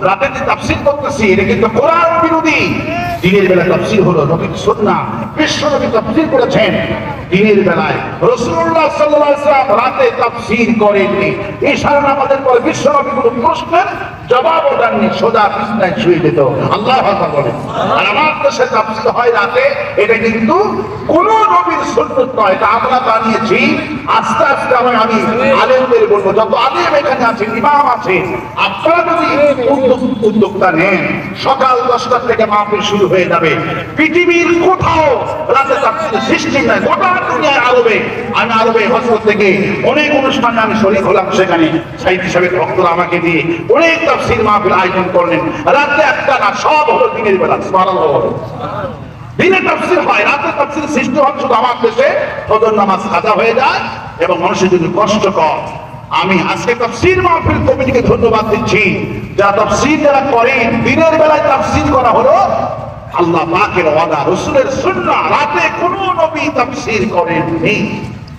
রাতে যে তাফসীর করতেছি এটা কিন্তু কোরআন বিরোধী। দিনের বেলা তাফসীর হলো নবীর সুন্নাহ, বিশ্ব নবী তাফসীর করেছেন। দিনের বেলায় রাসূলুল্লাহ সাল্লাল্লাহু আলাইহি ওয়াসাল্লাম রাতে তাফসীর করেননি। ইশারা নামাজের পরে বিশ্ব নবী কোনো প্রশ্নের জবাবও দেননি, সোজা বিছানায় শুয়ে যেত। আল্লাহু আকবার বলেন। আর আমার দেশে তাফসীর হয় রাতে, এটা কিন্তু কোন নবীর সুন্নাত নয়। এটা আমরা বানিয়েছি। আস্তে আস্তে আমি আলেমদের বলবো, যত আলেম এখানে আছে, ইমাম আছে, আপনারা যদি উদ্যোক্তা নেন, সকাল 10টা থেকে মাহফিল শুরু হয়ে যাবে। পৃথিবীর কোথাও রাতে তাফসীরের সিস্টেম নাই। গোটা দুনিয়ায় আরবে, আমি আরবে হজরত থেকে অনেক অনুষ্ঠানে আমি শরীক হলাম। সেখানে সাহিত্য সাহেবের ভক্তরা আমাকে দিয়ে অনেক তাফসীর মাহফিল আয়োজন করলেন। রাতে একটা না, সব হলো দিনের বেলা। সুবহানাল্লাহ। দিনে তাফসীর হয়, রাতে তাফসীর সৃষ্টি হয় শুধু আমার দেশে। ফজর নামাজ কাজা হয়ে যায় এবং মানুষের জন্য কষ্টকর। আমি আজকে তাফসীর মাহফিল কমিটিকে ধন্যবাদ দিচ্ছি, যা তাফসীর যারা করেন। দিনের বেলায় তাফসীর করা হলো আল্লাহ পাকের ওয়াদা, রাসূলের সুন্নাহ। রাতে কোন নবী তাফসীর করেননি।